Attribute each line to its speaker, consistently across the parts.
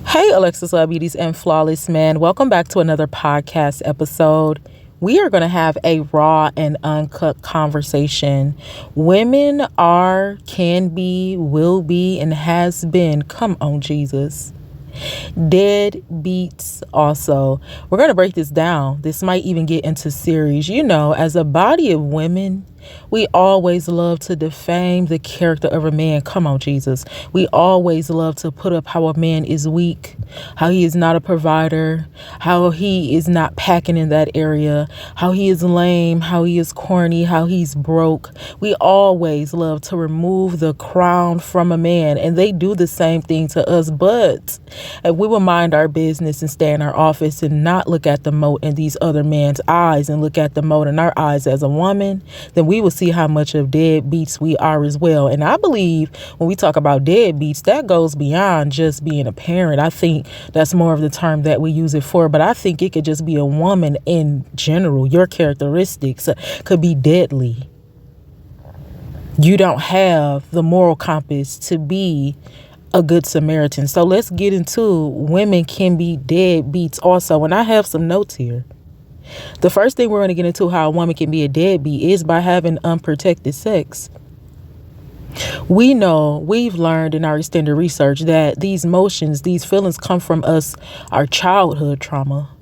Speaker 1: Hey, Alexus, Beauties, and Flawless Man. Welcome back to another podcast episode. We are going to have a raw and uncut conversation. Women are, can be, will be, and has been, come on, Jesus, dead beats also. We're going to break this down. This might even get into series. You know, as a body of women, we always love to defame the character of a man. Come on, Jesus. We always love to put up how a man is weak, how he is not a provider, how he is not packing in that area, how he is lame, how he is corny, how he's broke. We always love to remove the crown from a man, and they do the same thing to us. But if we will mind our business and stay in our office and not look at the mote in these other men's eyes and look at the mote in our eyes as a woman, then we will see how much of deadbeats we are as well. And I believe when we talk about deadbeats, that goes beyond just being a parent. I think that's more of the term that we use it for, but I think it could just be a woman in general. Your characteristics could be deadly. You don't have the moral compass to be a good Samaritan. So let's get into women can be deadbeats also. And I have some notes here. The first thing we're going to get into how a woman can be a deadbeat is by having unprotected sex. We know, we've learned in our extended research that these emotions, these feelings come from our childhood trauma.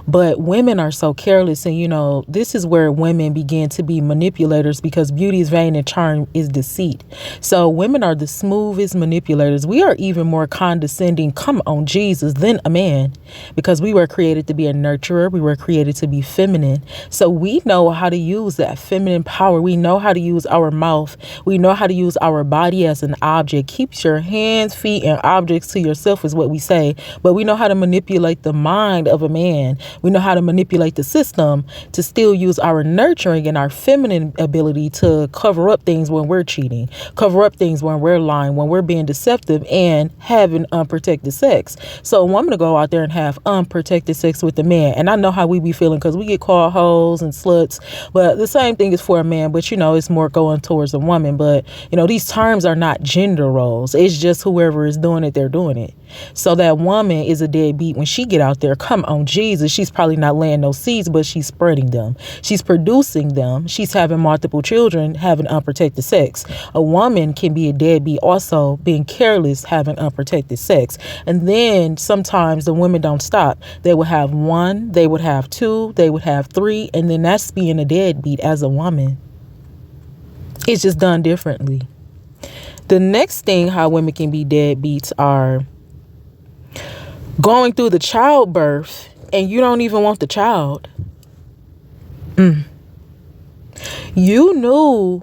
Speaker 1: But women are so careless, and this is where women begin to be manipulators, because beauty is vain and charm is deceit. So women are the smoothest manipulators. We are even more condescending, come on Jesus, than a man, because we were created to be a nurturer. We were created to be feminine. So we know how to use that feminine power. We know how to use our mouth. We know how to use our body as an object. Keep your hands, feet, and objects to yourself is what we say. But we know how to manipulate the mind of a man. We know how to manipulate the system to still use our nurturing and our feminine ability to cover up things when we're cheating, cover up things when we're lying, when we're being deceptive and having unprotected sex. So a woman to go out there and have unprotected sex with a man. And I know how we be feeling, because we get called hoes and sluts, but the same thing is for a man, but it's more going towards a woman. But these terms are not gender roles. It's just whoever is doing it, they're doing it. So that woman is a deadbeat when she get out there. Come on, Jesus. She's probably not laying no seeds, but she's spreading them. She's producing them. She's having multiple children, having unprotected sex. A woman can be a deadbeat also being careless, having unprotected sex. And then sometimes the women don't stop. They would have one, they would have two, they would have three, and then that's being a deadbeat as a woman. It's just done differently. The next thing how women can be deadbeats are going through the childbirth and you don't even want the child. You knew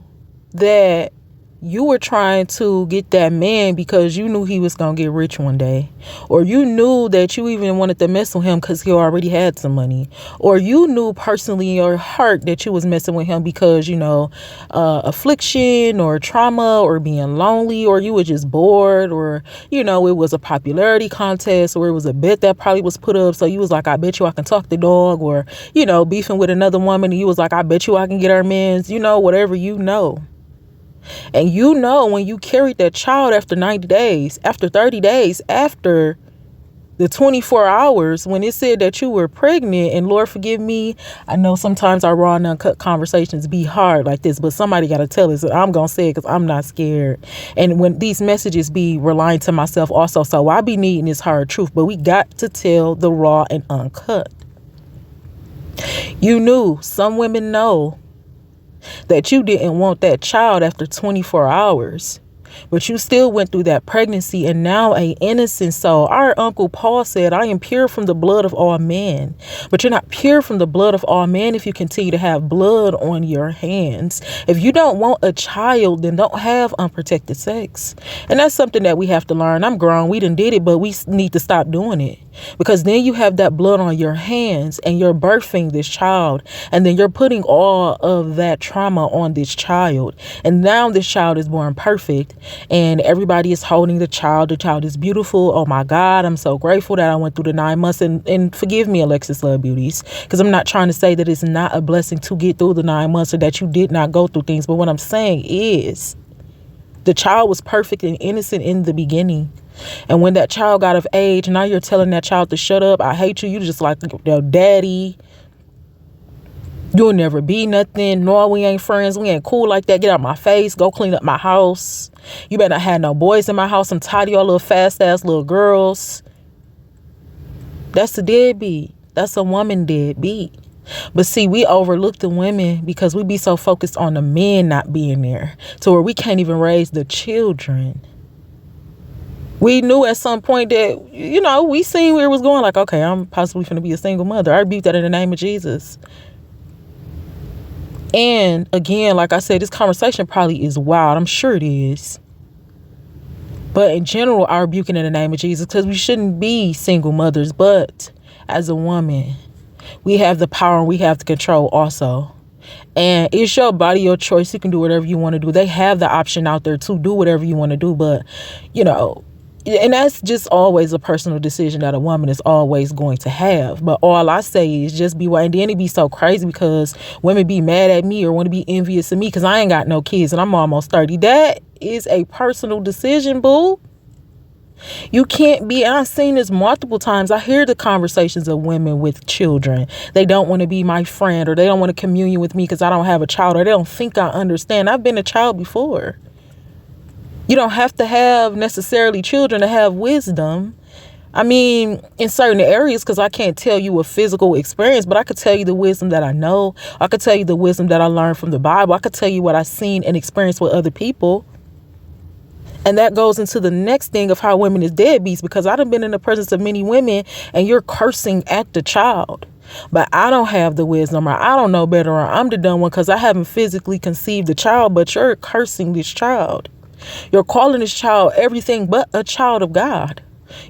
Speaker 1: that you were trying to get that man because you knew he was going to get rich one day. Or you knew that you even wanted to mess with him because he already had some money. Or you knew personally in your heart that you was messing with him because, affliction or trauma or being lonely, or you were just bored, or, it was a popularity contest, or it was a bet that probably was put up. So you was like, I bet you I can talk the dog, or, beefing with another woman. And you was like, I bet you I can get her mans, whatever And when you carried that child after 90 days, after 30 days, after the 24 hours, when it said that you were pregnant, and Lord forgive me, I know sometimes our raw and uncut conversations be hard like this, but somebody got to tell us, and I'm going to say it because I'm not scared. And when these messages be relying to myself also, so I be needing this hard truth, but we got to tell the raw and uncut. You knew, some women know, that you didn't want that child after 24 hours, but you still went through that pregnancy, and now a innocent soul. Our Uncle Paul said, I am pure from the blood of all men. But you're not pure from the blood of all men if you continue to have blood on your hands. If you don't want a child, then don't have unprotected sex. And that's something that we have to learn. I'm grown. We done did it, but we need to stop doing it. Because then you have that blood on your hands and you're birthing this child. And then you're putting all of that trauma on this child. And now this child is born perfect. And everybody is holding the child. The child is beautiful. Oh my God, I'm so grateful that I went through the 9 months. And forgive me, Alexus Love Beauties, because I'm not trying to say that it's not a blessing to get through the 9 months or that you did not go through things. But what I'm saying is the child was perfect and innocent in the beginning. And when that child got of age, now you're telling that child to shut up. I hate you. You just like your daddy. You'll never be nothing. No, we ain't friends. We ain't cool like that. Get out my face. Go clean up my house. You better not have no boys in my house. I'm tired of y'all little fast ass little girls. That's a deadbeat. That's a woman deadbeat. But see, we overlook the women because we be so focused on the men not being there to where we can't even raise the children. We knew at some point that, we seen where it was going. Like, okay, I'm possibly going to be a single mother. I rebuke that in the name of Jesus. And again, like I said, this conversation probably is wild. I'm sure it is. But in general, I rebuke it in the name of Jesus because we shouldn't be single mothers. But as a woman, we have the power and we have the control also. And it's your body, your choice. You can do whatever you want to do. They have the option out there to do whatever you want to do. But, and that's just always a personal decision that a woman is always going to have. But all I say is just be white. And then it be so crazy because women be mad at me or want to be envious of me because I ain't got no kids and I'm almost 30. That is a personal decision, boo. You can't be, and I've seen this multiple times. I hear the conversations of women with children. They don't want to be my friend or they don't want to communion with me because I don't have a child or they don't think I understand. I've been a child before. You don't have to have necessarily children to have wisdom. I mean, in certain areas, because I can't tell you a physical experience, but I could tell you the wisdom that I know. I could tell you the wisdom that I learned from the Bible. I could tell you what I've seen and experienced with other people. And that goes into the next thing of how women is deadbeats, because I done been in the presence of many women and you're cursing at the child. But I don't have the wisdom or I don't know better or I'm the dumb one because I haven't physically conceived the child, but you're cursing this child. You're calling this child everything but a child of God.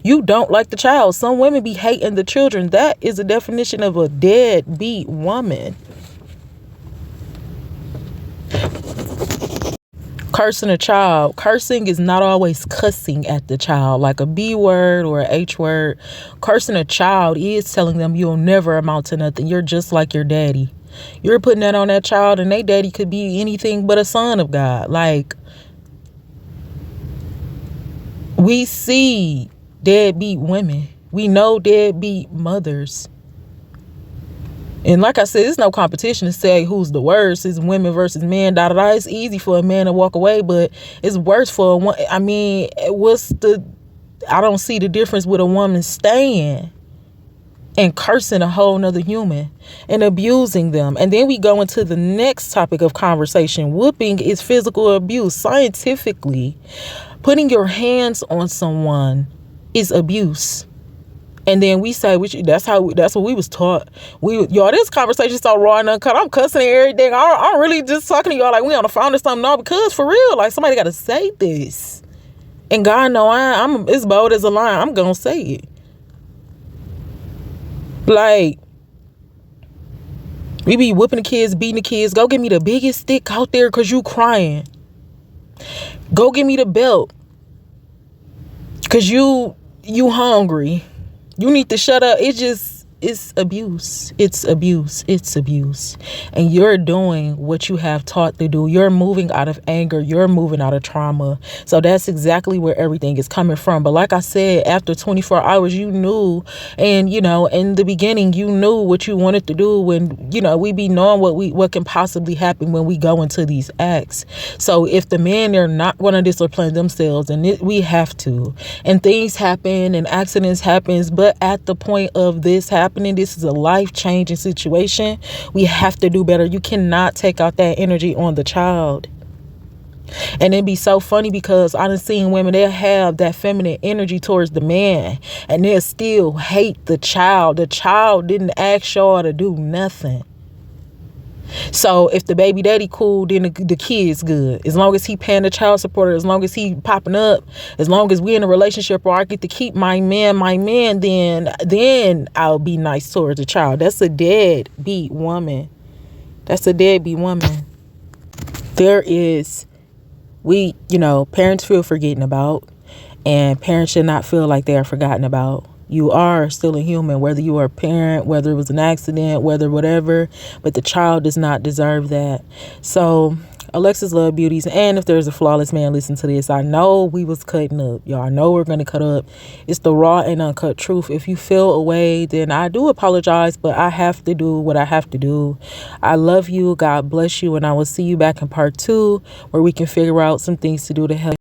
Speaker 1: You don't like the child. Some women be hating the children. That is a definition of a deadbeat woman. Cursing a child. Cursing is not always cussing at the child like a B word or a H word. Cursing a child is telling them you'll never amount to nothing. You're just like your daddy. You're putting that on that child and their daddy could be anything but a son of God. Like, we see deadbeat women. We know deadbeat mothers. And like I said, it's no competition to say who's the worst. It's women versus men. It's easy for a man to walk away, but it's worse for a woman. I mean, I don't see the difference with a woman staying and cursing a whole nother human and abusing them. And then we go into the next topic of conversation. Whooping is physical abuse. Scientifically, putting your hands on someone is abuse. And then we say, that's what we was taught. This conversation so raw and uncut. I'm cussing and everything. I'm really just talking to y'all like we on the phone or something. No, because for real, like somebody got to say this. And God know I'm as bold as a lion. I'm going to say it. Like, we be whooping the kids, beating the kids. Go get me the biggest stick out there because you crying. Go get me the belt because you hungry. You need to shut up. It's abuse. It's abuse. It's abuse. And you're doing what you have taught to do. You're moving out of anger. You're moving out of trauma. So that's exactly where everything is coming from. But like I said, after 24 hours, you knew. And, in the beginning, you knew what you wanted to do when, we be knowing what can possibly happen when we go into these acts. So if the men are not going to discipline themselves, and we have to, and things happen and accidents happens, but at the point of this happening, this is a life-changing situation. We have to do better. You cannot take out that energy on the child. And it'd be so funny because I done seen women, they'll have that feminine energy towards the man and they'll still hate the child. The child didn't ask y'all to do nothing. So if the baby daddy cool, then the kid's good. As long as he paying the child support, as long as he popping up, as long as we in a relationship or I get to keep my man, then I'll be nice towards the child. That's a deadbeat woman. That's a deadbeat woman. Parents feel forgotten about, and parents should not feel like they are forgotten about. You are still a human, whether you are a parent, whether it was an accident, whether whatever, but the child does not deserve that. So Alexus love beauties. And if there's a flawless man, listen to this. I know we was cutting up. Y'all know we're going to cut up. It's the raw and uncut truth. If you feel away, then I do apologize, but I have to do what I have to do. I love you. God bless you. And I will see you back in part 2 where we can figure out some things to do to help